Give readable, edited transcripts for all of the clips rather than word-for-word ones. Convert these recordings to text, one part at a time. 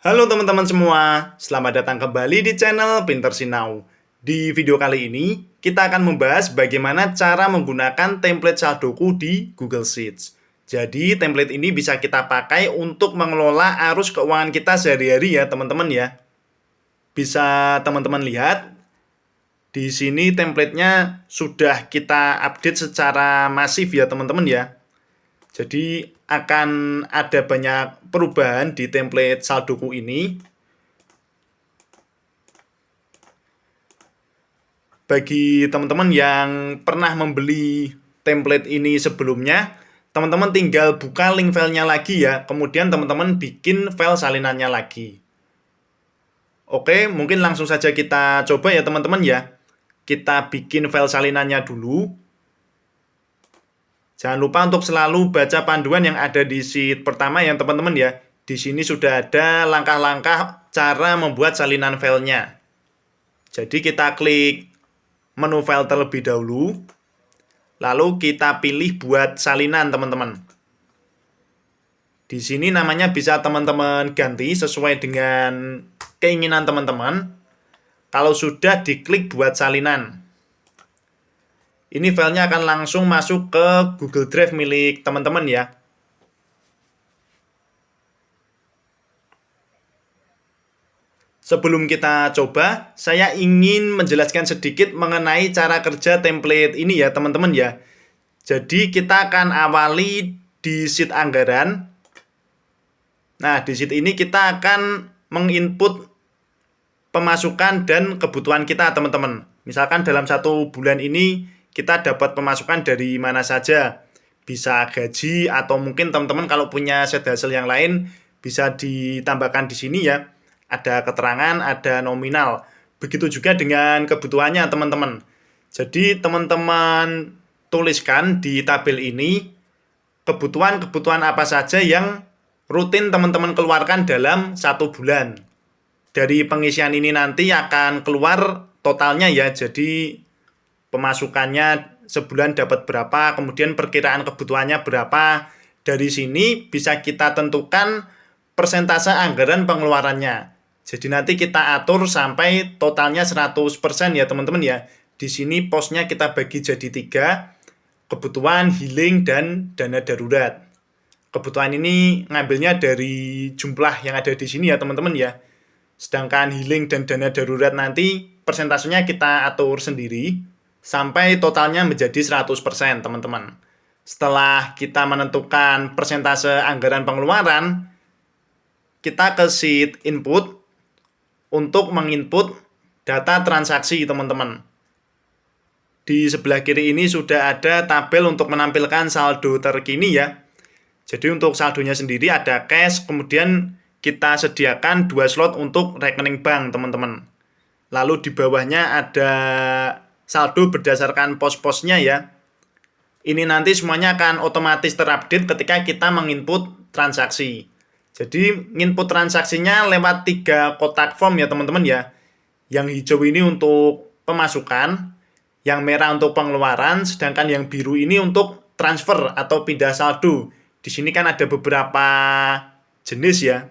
Halo teman-teman semua, selamat datang kembali di channel Pinter Sinau. Di video kali ini, kita akan membahas bagaimana cara menggunakan template saldoku di Google Sheets. Jadi, template ini bisa kita pakai untuk mengelola arus keuangan kita sehari-hari ya teman-teman ya. Bisa teman-teman lihat, di sini template-nya sudah kita update secara masif ya teman-teman ya. Jadi akan ada banyak perubahan di template saldoku ini. Bagi teman-teman yang pernah membeli template ini sebelumnya, teman-teman tinggal buka link filenya lagi ya. Kemudian teman-teman bikin file salinannya lagi. Oke, mungkin langsung saja kita coba ya teman-teman ya. Kita bikin file salinannya dulu. Jangan lupa untuk selalu baca panduan yang ada di sheet pertama ya teman-teman ya. Di sini sudah ada langkah-langkah cara membuat salinan filenya. Jadi kita klik menu file terlebih dahulu. Lalu kita pilih buat salinan teman-teman. Di sini namanya bisa teman-teman ganti sesuai dengan keinginan teman-teman. Kalau sudah diklik buat salinan. Ini filenya akan langsung masuk ke Google Drive milik teman-teman ya. Sebelum kita coba, saya ingin menjelaskan sedikit mengenai cara kerja template ini ya teman-teman ya. Jadi kita akan awali di sheet anggaran. Nah, di sheet ini kita akan menginput pemasukan dan kebutuhan kita teman-teman. Misalkan dalam satu bulan ini kita dapat pemasukan dari mana saja. Bisa gaji atau mungkin teman-teman kalau punya side hustle yang lain bisa ditambahkan di sini ya. Ada keterangan, ada nominal. Begitu juga dengan kebutuhannya teman-teman. Jadi teman-teman tuliskan di tabel ini kebutuhan-kebutuhan apa saja yang rutin teman-teman keluarkan dalam satu bulan. Dari pengisian ini nanti akan keluar totalnya ya. Jadi pemasukannya sebulan dapat berapa, kemudian perkiraan kebutuhannya berapa. Dari sini bisa kita tentukan persentase anggaran pengeluarannya. Jadi nanti kita atur sampai totalnya 100% ya teman-teman ya. Di sini posnya kita bagi jadi 3, kebutuhan, healing, dan dana darurat. Kebutuhan ini ngambilnya dari jumlah yang ada di sini ya teman-teman ya. Sedangkan healing dan dana darurat nanti persentasenya kita atur sendiri sampai totalnya menjadi 100% teman-teman. Setelah kita menentukan persentase anggaran pengeluaran, kita ke sheet input untuk menginput data transaksi teman-teman. Di sebelah kiri ini sudah ada tabel untuk menampilkan saldo terkini ya. Jadi untuk saldonya sendiri ada cash, kemudian kita sediakan 2 slot untuk rekening bank teman-teman. Lalu di bawahnya ada saldo berdasarkan pos-posnya ya. Ini nanti semuanya akan otomatis terupdate ketika kita menginput transaksi. Jadi input transaksinya lewat 3 kotak form ya teman-teman ya. Yang hijau ini untuk pemasukan, yang merah untuk pengeluaran, sedangkan yang biru ini untuk transfer atau pindah saldo. Di sini kan ada beberapa jenis ya.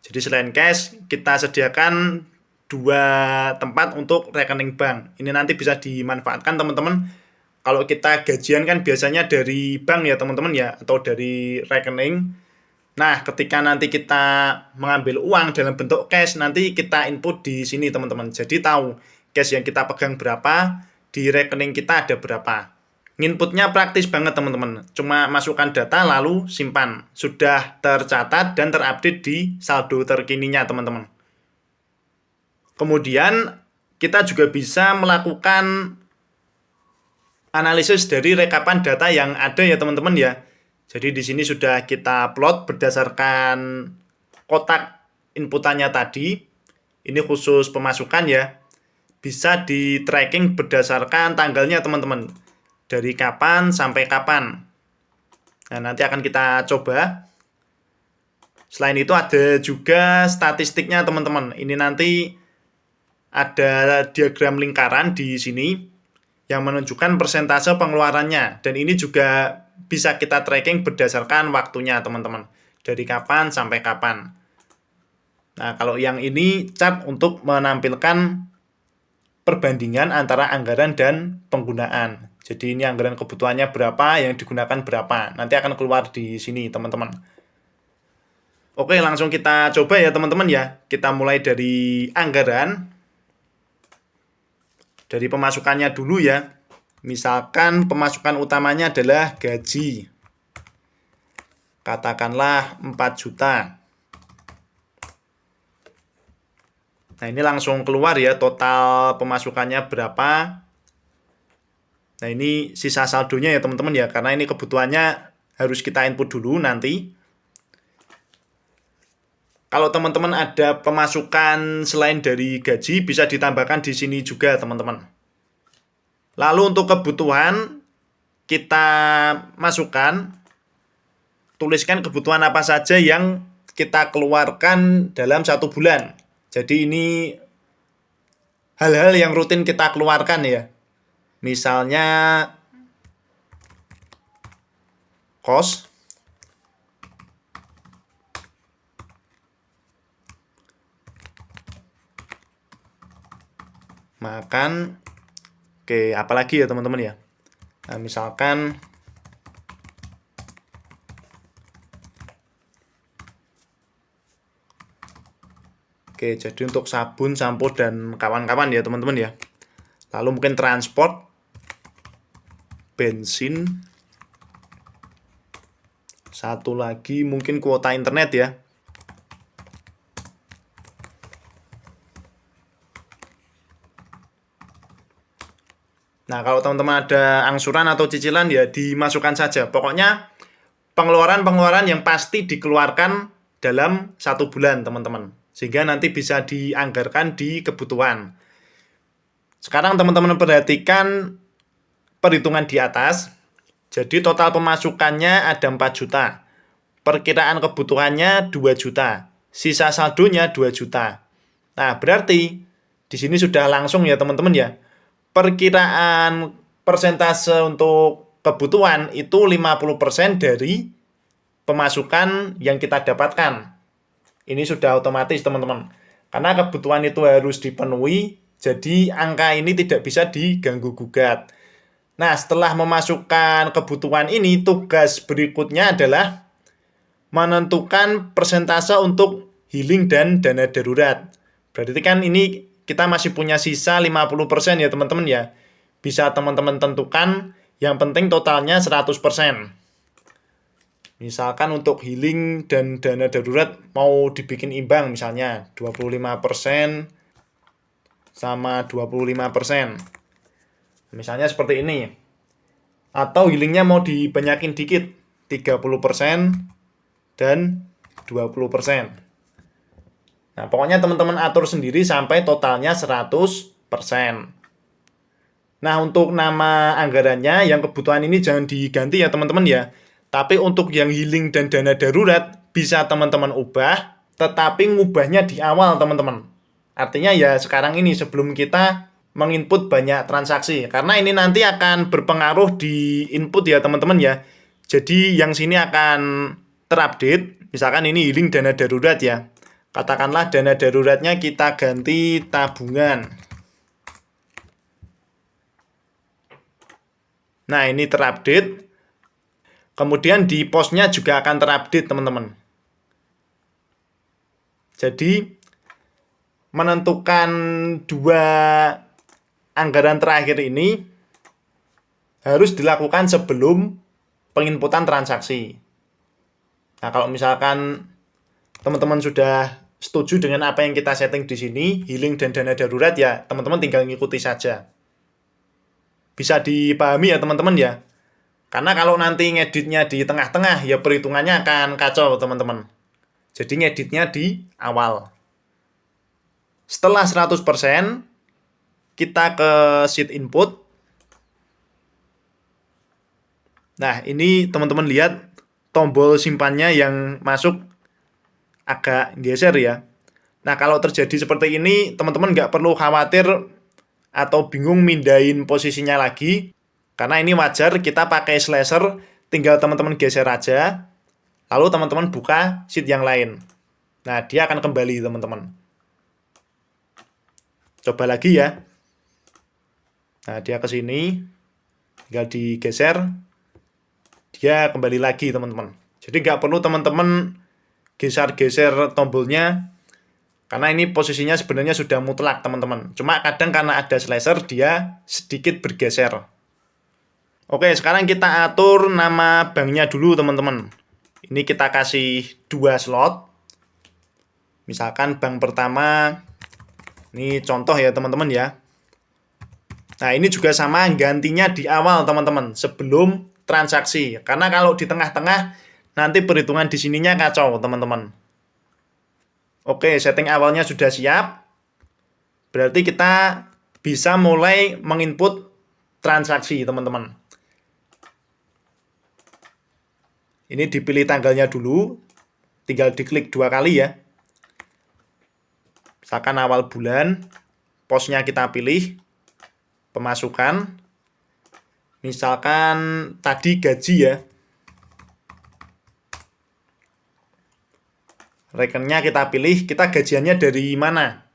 Jadi selain cash, kita sediakan 2 tempat untuk rekening bank. Ini nanti bisa dimanfaatkan teman-teman. Kalau kita gajian kan biasanya dari bank ya teman-teman ya, atau dari rekening. Nah, ketika nanti kita mengambil uang dalam bentuk cash, nanti kita input di sini teman-teman. Jadi tahu cash yang kita pegang berapa, di rekening kita ada berapa. Inputnya praktis banget teman-teman. Cuma masukkan data lalu simpan. Sudah tercatat dan terupdate di saldo terkininya teman-teman. Kemudian kita juga bisa melakukan analisis dari rekapan data yang ada ya teman-teman ya. Jadi di sini sudah kita plot berdasarkan kotak inputannya tadi. Ini khusus pemasukan ya. Bisa di tracking berdasarkan tanggalnya teman-teman. Dari kapan sampai kapan. Nah, nanti akan kita coba. Selain itu ada juga statistiknya teman-teman. Ini nanti ada diagram lingkaran di sini yang menunjukkan persentase pengeluarannya. Dan ini juga bisa kita tracking berdasarkan waktunya teman-teman. Dari kapan sampai kapan. Nah, kalau yang ini chart untuk menampilkan perbandingan antara anggaran dan penggunaan. Jadi ini anggaran kebutuhannya berapa, yang digunakan berapa. Nanti akan keluar di sini, teman-teman. Oke, langsung kita coba ya, teman-teman ya. Kita mulai dari anggaran. Dari pemasukannya dulu ya. Misalkan pemasukan utamanya adalah gaji. Katakanlah 4 juta. Nah, ini langsung keluar ya total pemasukannya berapa. Nah, ini sisa saldonya ya teman-teman ya, karena ini kebutuhannya harus kita input dulu nanti. Kalau teman-teman ada pemasukan selain dari gaji, bisa ditambahkan di sini juga teman-teman. Lalu untuk kebutuhan, kita masukkan, tuliskan kebutuhan apa saja yang kita keluarkan dalam 1 bulan. Jadi ini hal-hal yang rutin kita keluarkan ya. Misalnya kos, makan, oke, apalagi ya teman-teman ya. Nah, misalkan oke, jadi untuk sabun, sampo, dan kawan-kawan ya teman-teman ya. Lalu mungkin transport, bensin, satu lagi mungkin kuota internet ya. Nah, kalau teman-teman ada angsuran atau cicilan ya dimasukkan saja. Pokoknya pengeluaran-pengeluaran yang pasti dikeluarkan dalam 1 bulan teman-teman. Sehingga nanti bisa dianggarkan di kebutuhan. Sekarang teman-teman perhatikan perhitungan di atas. Jadi total pemasukannya ada 4 juta. Perkiraan kebutuhannya 2 juta. Sisa saldonya 2 juta. Nah, berarti di sini sudah langsung ya teman-teman ya. Perkiraan persentase untuk kebutuhan itu 50% dari pemasukan yang kita dapatkan. Ini sudah otomatis teman-teman. Karena kebutuhan itu harus dipenuhi, jadi angka ini tidak bisa diganggu-gugat. Nah, setelah memasukkan kebutuhan ini, tugas berikutnya adalah menentukan persentase untuk healing dan dana darurat. Berarti kan ini kita masih punya sisa 50% ya teman-teman ya. Bisa teman-teman tentukan, yang penting totalnya 100%. Misalkan untuk healing dan dana darurat mau dibikin imbang misalnya 25% sama 25%. Misalnya seperti ini. Atau healingnya mau dibanyakin dikit 30% dan 20%. Nah, pokoknya teman-teman atur sendiri sampai totalnya 100%. Nah, untuk nama anggarannya yang kebutuhan ini jangan diganti ya teman-teman ya. Tapi untuk yang healing dan dana darurat bisa teman-teman ubah, tetapi ngubahnya di awal teman-teman. Artinya ya sekarang ini sebelum kita menginput banyak transaksi. Karena ini nanti akan berpengaruh di input ya teman-teman ya. Jadi yang sini akan terupdate. Misalkan ini healing dana darurat ya. Katakanlah dana daruratnya kita ganti tabungan. Nah, ini terupdate. Kemudian di posnya juga akan terupdate, teman-teman. Jadi, menentukan 2 anggaran terakhir ini harus dilakukan sebelum penginputan transaksi. Nah, kalau misalkan teman-teman sudah setuju dengan apa yang kita setting di sini, healing dan dana darurat ya, teman-teman tinggal ngikuti saja. Bisa dipahami ya teman-teman ya. Karena kalau nanti ngeditnya di tengah-tengah, ya perhitungannya akan kacau, teman-teman. Jadi ngeditnya di awal. Setelah 100%, kita ke sheet input. Nah, ini teman-teman lihat tombol simpannya yang masuk agak geser ya. Nah, kalau terjadi seperti ini, teman-teman nggak perlu khawatir atau bingung mindahin posisinya lagi. Karena ini wajar, kita pakai slasher, tinggal teman-teman geser aja, lalu teman-teman buka sheet yang lain. Nah, dia akan kembali teman-teman. Coba lagi ya. Nah, dia ke sini, tinggal digeser, dia kembali lagi teman-teman. Jadi nggak perlu teman-teman geser-geser tombolnya, karena ini posisinya sebenarnya sudah mutlak teman-teman. Cuma kadang karena ada slicer, dia sedikit bergeser. Oke, sekarang kita atur nama banknya dulu teman-teman. Ini kita kasih 2 slot. Misalkan bank pertama, ini contoh ya teman-teman ya. Nah, ini juga sama, gantinya di awal teman-teman, sebelum transaksi. Karena kalau di tengah-tengah, nanti perhitungan di sininya kacau teman-teman. Oke, setting awalnya sudah siap. Berarti kita bisa mulai menginput transaksi teman-teman. Ini dipilih tanggalnya dulu, tinggal diklik 2 kali ya. Misalkan awal bulan, posnya kita pilih, pemasukan, misalkan tadi gaji ya. Rekennya kita pilih, kita gajiannya dari mana.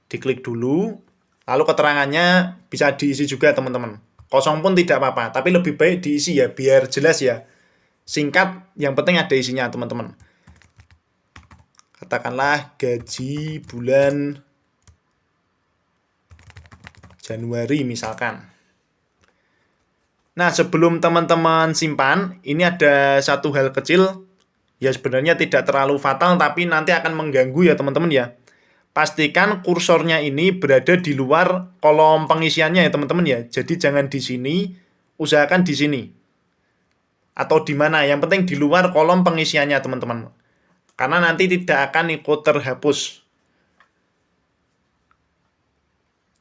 Diklik dulu, lalu keterangannya bisa diisi juga teman-teman. Kosong pun tidak apa-apa, tapi lebih baik diisi ya, biar jelas ya. Singkat, yang penting ada isinya teman-teman. Katakanlah gaji bulan Januari misalkan. Nah, sebelum teman-teman simpan, ini ada satu hal kecil, ya sebenarnya tidak terlalu fatal, tapi nanti akan mengganggu ya teman-teman ya. Pastikan kursornya ini berada di luar kolom pengisiannya ya teman-teman ya. Jadi jangan di sini, usahakan di sini. Atau di mana, yang penting di luar kolom pengisiannya teman-teman. Karena nanti tidak akan ikut terhapus.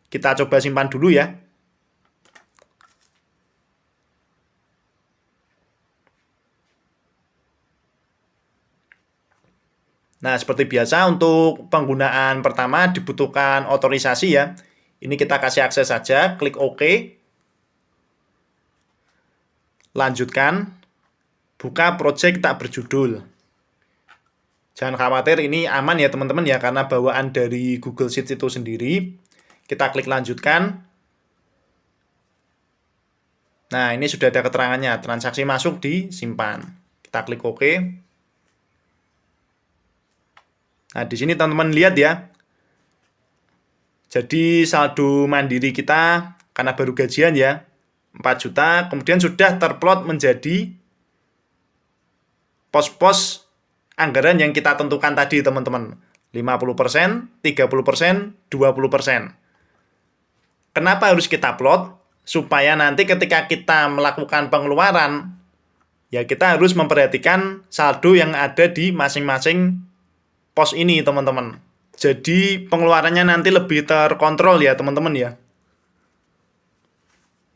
Kita coba simpan dulu ya. Nah, seperti biasa untuk penggunaan pertama dibutuhkan otorisasi ya. Ini kita kasih akses saja, klik OK. Lanjutkan. Buka project tak berjudul. Jangan khawatir, ini aman ya teman-teman ya, karena bawaan dari Google Sheets itu sendiri. Kita klik lanjutkan. Nah, ini sudah ada keterangannya, transaksi masuk disimpan. Kita klik OK. Nah, di sini teman-teman lihat ya. Jadi saldo mandiri kita, karena baru gajian ya, 4 juta, kemudian sudah terplot menjadi pos-pos anggaran yang kita tentukan tadi teman-teman. 50%, 30%, 20%. Kenapa harus kita plot? Supaya nanti ketika kita melakukan pengeluaran, ya kita harus memperhatikan saldo yang ada di masing-masing pos ini teman-teman. Jadi pengeluarannya nanti lebih terkontrol ya teman-teman ya.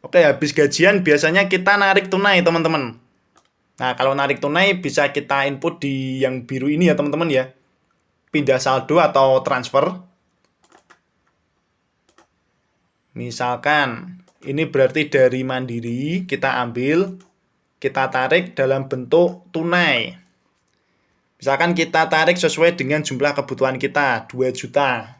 Oke, habis gajian biasanya kita narik tunai teman-teman. Nah, kalau narik tunai bisa kita input di yang biru ini ya teman-teman ya. Pindah saldo atau transfer. Misalkan ini berarti dari Mandiri, kita ambil, kita tarik dalam bentuk tunai. Misalkan kita tarik sesuai dengan jumlah kebutuhan kita, 2 juta.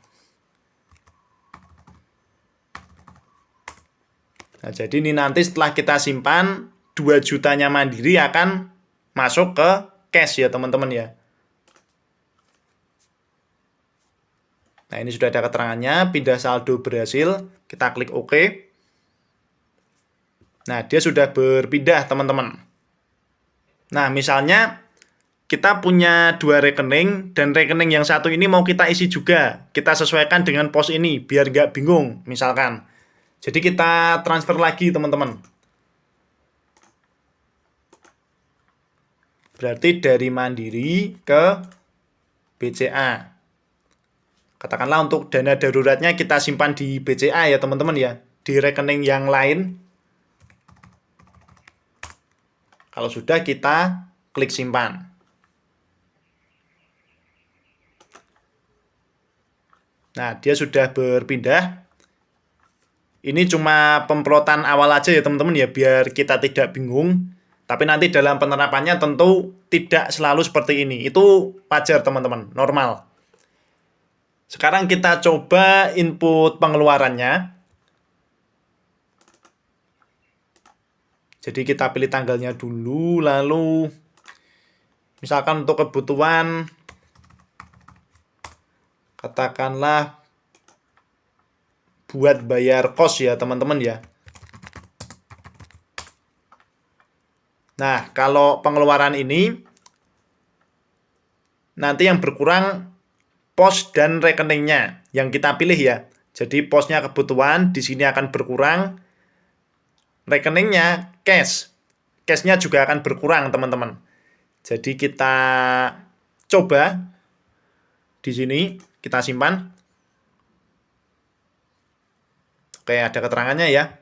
Nah, jadi ini nanti setelah kita simpan, 2 jutanya Mandiri akan masuk ke cash ya teman-teman ya. Nah, ini sudah ada keterangannya, pindah saldo berhasil, kita klik OK. Nah, dia sudah berpindah teman-teman. Nah, misalnya kita punya 2 rekening, dan rekening yang satu ini mau kita isi juga. Kita sesuaikan dengan pos ini, biar nggak bingung misalkan. Jadi kita transfer lagi teman-teman. Berarti dari Mandiri ke BCA. Katakanlah untuk dana daruratnya kita simpan di BCA ya teman-teman ya. Di rekening yang lain. Kalau sudah kita klik simpan. Nah, dia sudah berpindah. Ini cuma pemplotan awal aja ya teman-teman ya, biar kita tidak bingung. Tapi nanti dalam penerapannya tentu tidak selalu seperti ini. Itu wajar teman-teman, normal. Sekarang kita coba input pengeluarannya. Jadi kita pilih tanggalnya dulu, lalu misalkan untuk kebutuhan, katakanlah buat bayar kos ya teman-teman ya. Nah, kalau pengeluaran ini, nanti yang berkurang pos dan rekeningnya yang kita pilih ya. Jadi posnya kebutuhan, di sini akan berkurang. Rekeningnya cash. Cashnya juga akan berkurang teman-teman. Jadi kita coba di sini, kita simpan. Oke, ada keterangannya ya.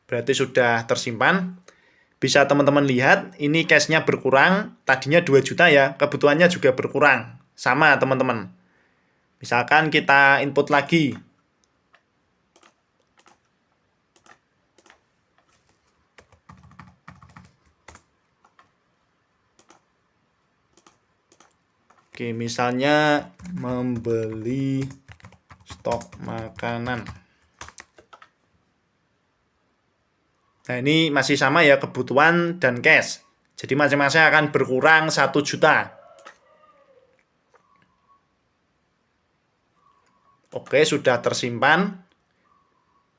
Berarti sudah tersimpan. Bisa teman-teman lihat, ini cash-nya berkurang, tadinya 2 juta ya, kebutuhannya juga berkurang. Sama teman-teman. Misalkan kita input lagi. Oke, misalnya membeli stok makanan. Nah, ini masih sama ya, kebutuhan dan cash. Jadi masing-masing akan berkurang 1 juta. Oke, sudah tersimpan.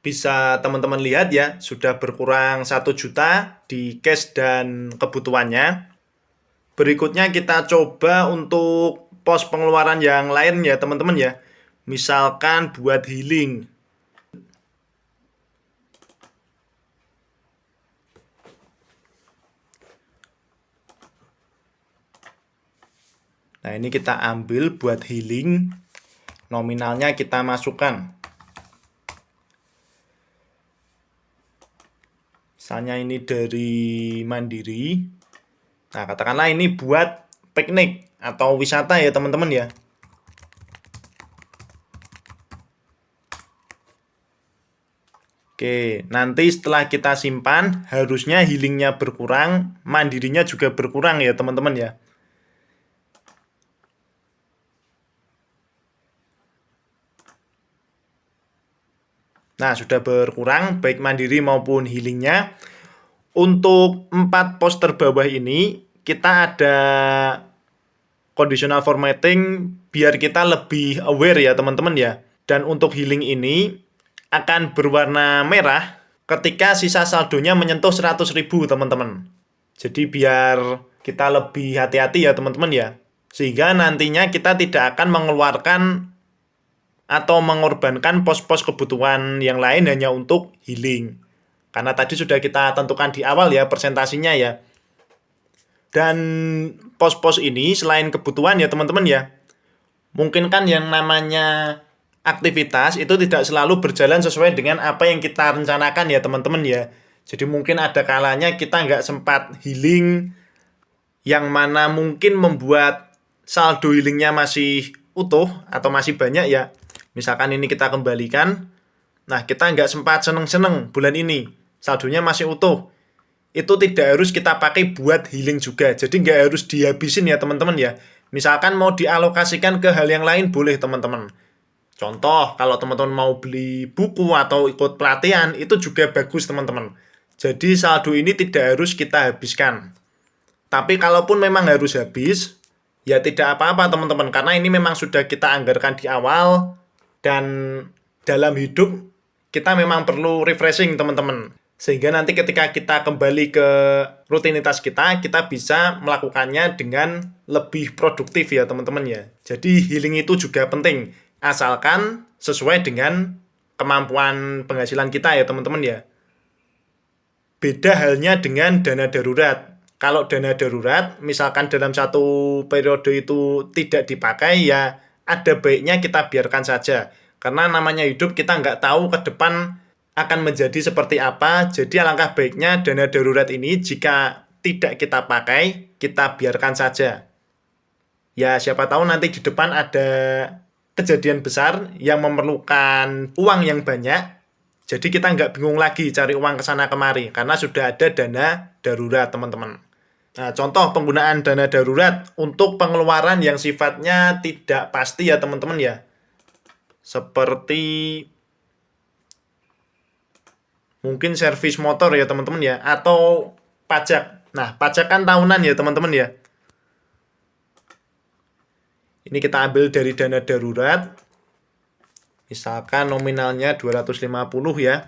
Bisa teman-teman lihat ya, sudah berkurang 1 juta di cash dan kebutuhannya. Berikutnya kita coba untuk pos pengeluaran yang lain ya teman-teman ya. Misalkan buat healing. Nah, ini kita ambil buat healing. Nominalnya kita masukkan. Misalnya ini dari Mandiri. Nah, katakanlah ini buat piknik atau wisata ya teman-teman ya. Oke, nanti setelah kita simpan, harusnya healingnya berkurang, mandirinya juga berkurang ya teman-teman ya. Nah, sudah berkurang baik mandiri maupun healingnya. Untuk 4 pos terbawah ini, kita ada conditional formatting biar kita lebih aware ya teman-teman ya. Dan untuk healing ini akan berwarna merah ketika sisa saldonya menyentuh 100.000 teman-teman. Jadi biar kita lebih hati-hati ya teman-teman ya. Sehingga nantinya kita tidak akan mengeluarkan atau mengorbankan pos-pos kebutuhan yang lain hanya untuk healing. Karena tadi sudah kita tentukan di awal ya persentasinya ya. Dan pos-pos ini selain kebutuhan ya teman-teman ya, mungkin kan yang namanya aktivitas itu tidak selalu berjalan sesuai dengan apa yang kita rencanakan ya teman-teman ya. Jadi mungkin ada kalanya kita nggak sempat healing, yang mana mungkin membuat saldo healingnya masih utuh atau masih banyak ya. Misalkan ini kita kembalikan, nah kita nggak sempat seneng-seneng bulan ini, saldonya masih utuh. Itu tidak harus kita pakai buat healing juga. Jadi nggak harus dihabisin ya teman-teman ya. Misalkan mau dialokasikan ke hal yang lain boleh teman-teman. Contoh, kalau teman-teman mau beli buku atau ikut pelatihan, itu juga bagus teman-teman. Jadi saldo ini tidak harus kita habiskan. Tapi kalaupun memang harus habis, ya tidak apa-apa teman-teman. Karena ini memang sudah kita anggarkan di awal. Dan dalam hidup, kita memang perlu refreshing teman-teman. Sehingga nanti ketika kita kembali ke rutinitas kita bisa melakukannya dengan lebih produktif ya teman-teman ya. Jadi healing itu juga penting. Asalkan sesuai dengan kemampuan penghasilan kita ya teman-teman ya. Beda halnya dengan dana darurat. Kalau dana darurat, misalkan dalam satu periode itu tidak dipakai, ya ada baiknya kita biarkan saja. Karena namanya hidup kita nggak tahu ke depan akan menjadi seperti apa. Jadi alangkah baiknya dana darurat ini jika tidak kita pakai, kita biarkan saja. Ya siapa tahu nanti di depan ada kejadian besar yang memerlukan uang yang banyak. Jadi kita nggak bingung lagi cari uang ke sana kemari karena sudah ada dana darurat, teman-teman. Nah, contoh penggunaan dana darurat untuk pengeluaran yang sifatnya tidak pasti ya, teman-teman ya. Seperti mungkin servis motor ya, teman-teman ya, atau pajak. Nah, pajak kan tahunan ya, teman-teman ya. Ini kita ambil dari dana darurat. Misalkan nominalnya 250 ya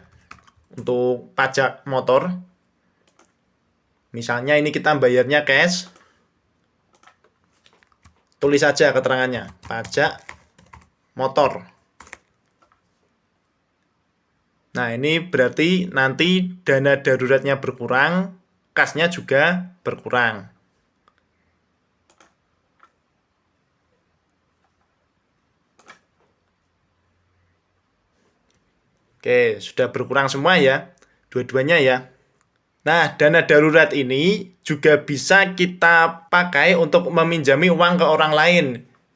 untuk pajak motor. Misalnya ini kita bayarnya cash. Tulis saja keterangannya, pajak motor. Nah, ini berarti nanti dana daruratnya berkurang, kasnya juga berkurang. Oke, sudah berkurang semua ya, dua-duanya ya. Nah, dana darurat ini juga bisa kita pakai untuk meminjami uang ke orang lain.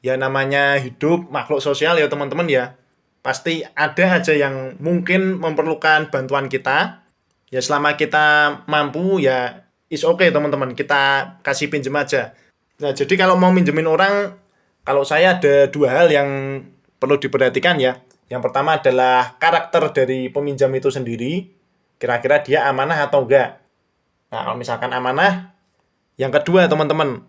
Ya namanya hidup makhluk sosial ya, teman-teman ya. Pasti ada aja yang mungkin memerlukan bantuan kita. Ya selama kita mampu ya is okay, teman-teman. Kita kasih pinjam aja. Nah, jadi kalau mau minjemin orang, kalau saya ada dua hal yang perlu diperhatikan ya. Yang pertama adalah karakter dari peminjam itu sendiri. Kira-kira dia amanah atau enggak. Nah, kalau misalkan amanah, yang kedua teman-teman,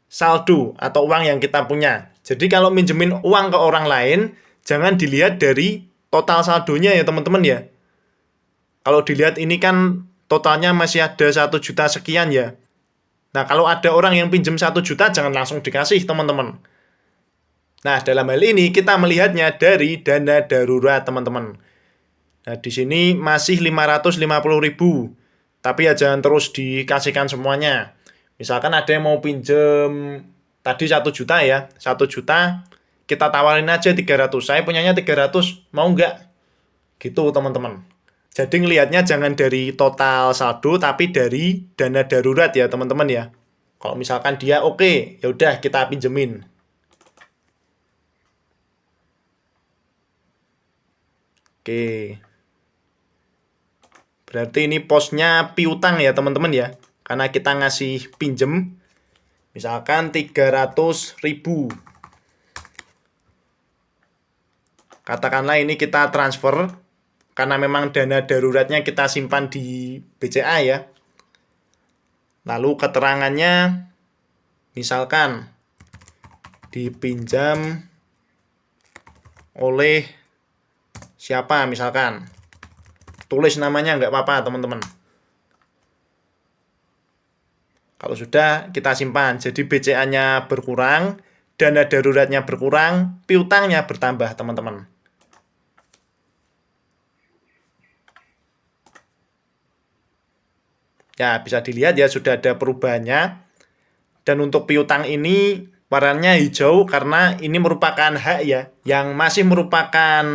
saldo atau uang yang kita punya. Jadi kalau minjemin uang ke orang lain, jangan dilihat dari total saldonya ya, teman-teman ya. Kalau dilihat ini kan totalnya masih ada 1 juta sekian ya. Nah, kalau ada orang yang pinjam 1 juta, jangan langsung dikasih, teman-teman. Nah, dalam hal ini kita melihatnya dari dana darurat, teman-teman. Nah, di sini masih 550.000. Tapi ya jangan terus dikasihkan semuanya. Misalkan ada yang mau pinjem tadi 1 juta ya, 1 juta kita tawarin aja 300. Saya punyanya 300, mau nggak? Gitu, teman-teman. Jadi ngelihatnya jangan dari total saldo tapi dari dana darurat ya, teman-teman ya. Kalau misalkan dia oke, ya udah kita pinjemin. Oke. Berarti ini posnya piutang ya, teman-teman ya. Karena kita ngasih pinjem misalkan 300.000. Katakanlah ini kita transfer karena memang dana daruratnya kita simpan di BCA ya. Lalu keterangannya misalkan dipinjam oleh siapa misalkan. Tulis namanya nggak apa-apa, teman-teman. Kalau sudah kita simpan, jadi BCA-nya berkurang, dana daruratnya berkurang, piutangnya bertambah, teman-teman. Ya, bisa dilihat ya sudah ada perubahannya. Dan untuk piutang ini warnanya hijau karena ini merupakan hak ya, yang masih merupakan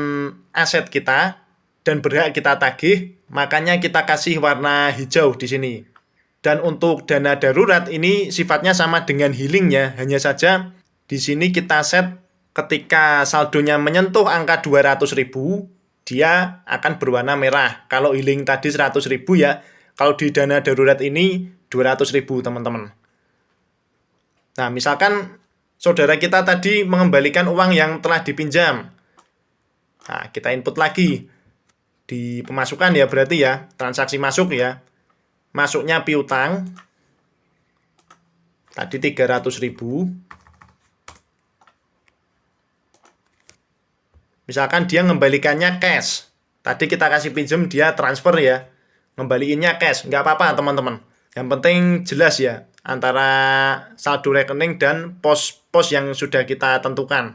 aset kita dan berhak kita tagih, makanya kita kasih warna hijau di sini. Dan untuk dana darurat ini sifatnya sama dengan healing ya, hanya saja di sini kita set ketika saldonya menyentuh angka 200.000, dia akan berwarna merah. Kalau healing tadi 100.000 ya, kalau di dana darurat ini 200.000, teman-teman. Nah, misalkan saudara kita tadi mengembalikan uang yang telah dipinjam. Nah, kita input lagi di pemasukan ya, berarti ya transaksi masuk ya, masuknya piutang tadi 300.000. Misalkan dia mengembalikannya cash, tadi kita kasih pinjam dia transfer ya, ngembaliinnya cash, nggak apa-apa, teman-teman. Yang penting jelas ya antara saldo rekening dan pos-pos yang sudah kita tentukan.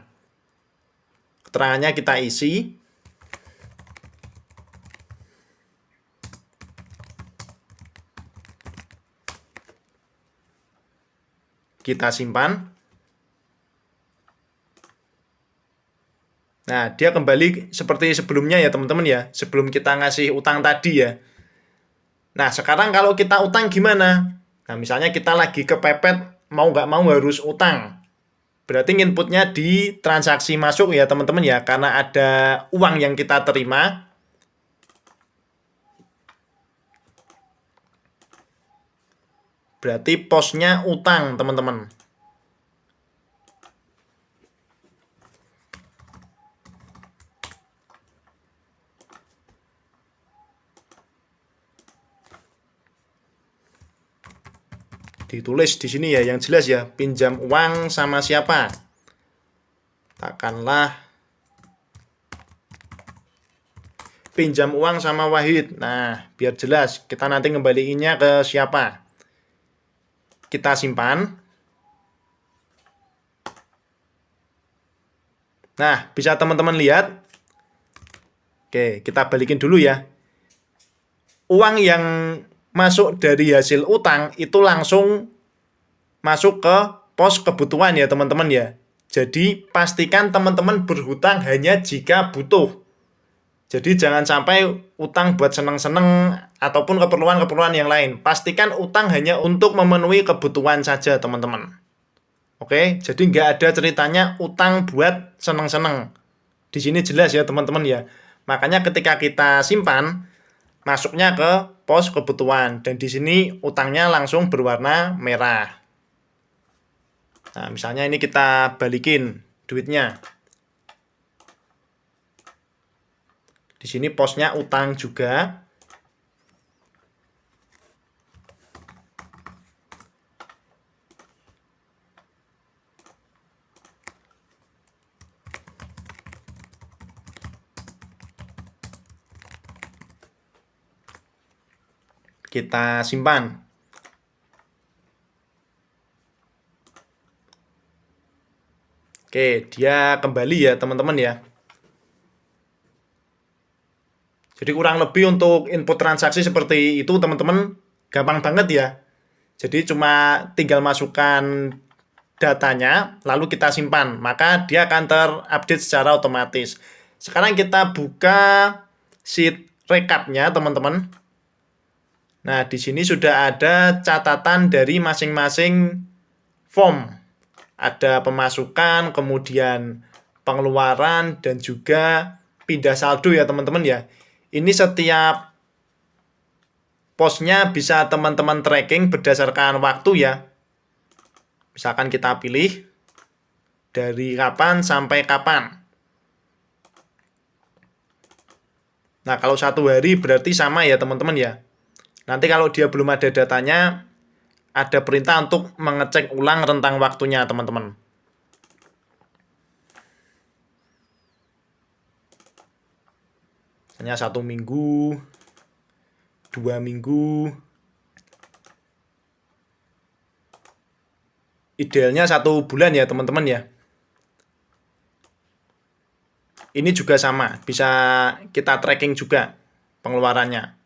Keterangannya kita isi. Kita simpan. Nah, dia kembali seperti sebelumnya ya, teman-teman ya. Sebelum kita ngasih utang tadi ya. Nah, sekarang kalau kita utang gimana? Nah, misalnya kita lagi kepepet, mau nggak mau harus utang. Berarti inputnya di transaksi masuk ya, teman-teman ya. Karena ada uang yang kita terima. Berarti posnya utang, teman-teman. Ditulis di sini ya, yang jelas ya, pinjam uang sama siapa? Katakanlah pinjam uang sama Wahid. Nah, biar jelas, kita nanti ngembaliinnya ke siapa? Kita simpan. Nah, bisa teman-teman lihat. Oke, kita balikin dulu ya. Uang yang masuk dari hasil utang itu langsung masuk ke pos kebutuhan ya teman-teman ya. Jadi pastikan teman-teman berhutang hanya jika butuh. Jadi jangan sampai utang buat seneng-seneng ataupun keperluan-keperluan yang lain. Pastikan utang hanya untuk memenuhi kebutuhan saja teman-teman. Oke, jadi nggak ada ceritanya utang buat seneng-seneng. Di sini jelas ya teman-teman ya. Makanya ketika kita simpan, masuknya ke pos kebutuhan. Dan di sini utangnya langsung berwarna merah. Nah, misalnya ini kita balikin duitnya. Di sini posnya utang juga. Kita simpan. Oke, dia kembali ya teman-teman ya. Jadi kurang lebih untuk input transaksi seperti itu teman-teman gampang banget ya. Jadi cuma tinggal masukkan datanya lalu kita simpan, maka dia akan terupdate secara otomatis. Sekarang kita buka sheet recapnya teman-teman. Nah, di sini sudah ada catatan dari masing-masing form. Ada pemasukan, kemudian pengeluaran, dan juga pindah saldo ya teman-teman ya. Ini setiap posnya bisa teman-teman tracking berdasarkan waktu ya. Misalkan kita pilih dari kapan sampai kapan. Nah, kalau 1 hari berarti sama ya teman-teman ya. Nanti kalau dia belum ada datanya, ada perintah untuk mengecek ulang rentang waktunya teman-teman. Hanya 1 minggu, 2 minggu. Idealnya 1 bulan ya teman-teman ya. Ini juga sama, bisa kita tracking juga pengeluarannya.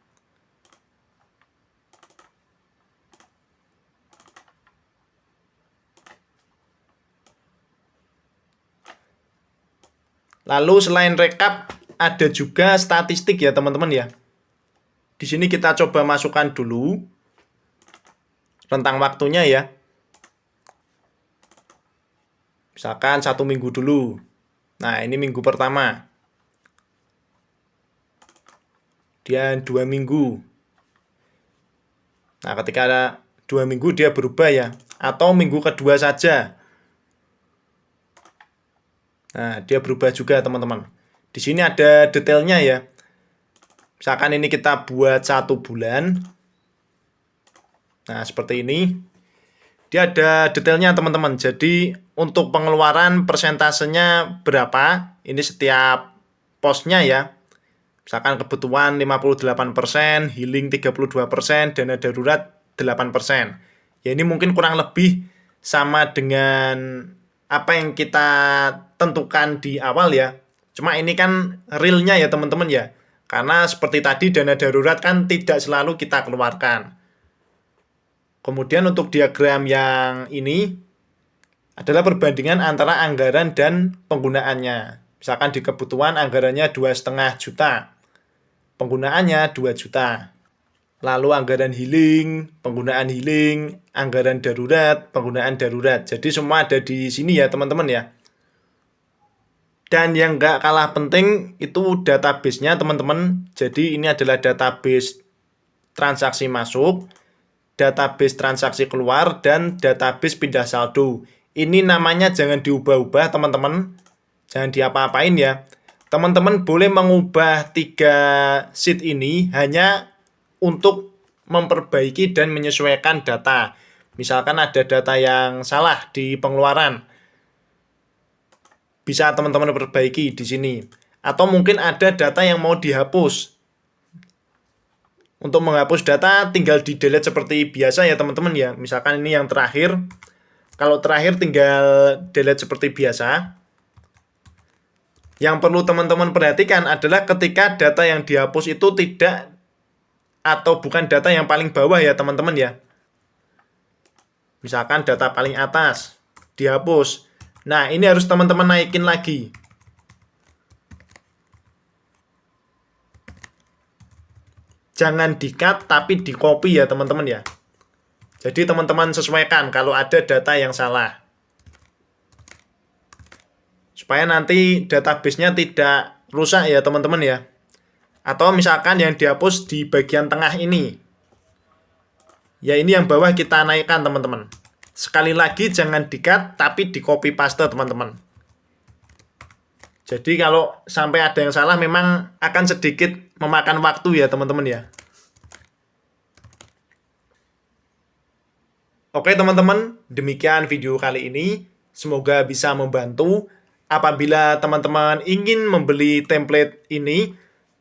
Lalu selain rekap, ada juga statistik ya teman-teman ya. Di sini kita coba masukkan dulu rentang waktunya ya. Misalkan 1 minggu dulu. Nah, ini minggu pertama. Dan 2 minggu. Nah, ketika ada 2 minggu dia berubah ya. Atau minggu kedua saja. Nah, dia berubah juga teman-teman. Di sini ada detailnya ya. Misalkan ini kita buat 1 bulan. Nah, seperti ini. Dia ada detailnya teman-teman. Jadi, untuk pengeluaran persentasenya berapa? Ini setiap posnya ya. Misalkan kebutuhan 58%, healing 32%, dana darurat 8%. Ya, ini mungkin kurang lebih sama dengan apa yang kita tentukan di awal ya. Cuma ini kan realnya ya teman-teman ya. Karena seperti tadi dana darurat kan tidak selalu kita keluarkan. Kemudian untuk diagram yang ini adalah perbandingan antara anggaran dan penggunaannya. Misalkan di kebutuhan anggarannya 2,5 juta. Penggunaannya 2 juta. Lalu anggaran healing, penggunaan healing, anggaran darurat, penggunaan darurat. Jadi semua ada di sini ya teman-teman ya. Dan yang nggak kalah penting itu database-nya teman-teman. Jadi ini adalah database transaksi masuk. database transaksi keluar, dan database pindah saldo. Ini namanya jangan diubah-ubah teman-teman. Jangan diapa-apain ya. Teman-teman boleh mengubah 3 sheet ini hanya untuk memperbaiki dan menyesuaikan data. Misalkan ada data yang salah di pengeluaran, bisa teman-teman perbaiki di sini. Atau mungkin ada data yang mau dihapus. Untuk menghapus data tinggal di delete seperti biasa ya teman-teman ya. Misalkan ini yang terakhir. Kalau terakhir tinggal delete seperti biasa. Yang perlu teman-teman perhatikan adalah ketika data yang dihapus itu tidak atau bukan data yang paling bawah ya teman-teman ya. Misalkan data paling atas dihapus. Nah, ini harus teman-teman naikin lagi. Jangan di-cut tapi di-copy ya teman-teman ya. Jadi teman-teman sesuaikan kalau ada data yang salah. Supaya nanti database-nya tidak rusak ya teman-teman ya. Atau misalkan yang dihapus di bagian tengah ini. Ya ini yang bawah kita naikkan teman-teman. Sekali lagi jangan di-cut tapi di-copy paste teman-teman. Jadi kalau sampai ada yang salah memang akan sedikit memakan waktu ya teman-teman ya. Oke teman-teman, demikian video kali ini. Semoga bisa membantu. Apabila teman-teman ingin membeli template ini,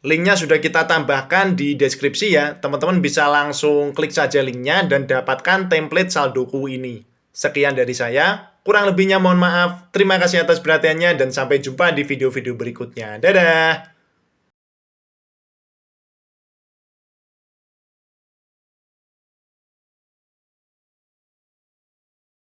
linknya sudah kita tambahkan di deskripsi ya. Teman-teman bisa langsung klik saja linknya dan dapatkan template saldoku ini. Sekian dari saya. Kurang lebihnya mohon maaf. Terima kasih atas perhatiannya dan sampai jumpa di video-video berikutnya. Dadah!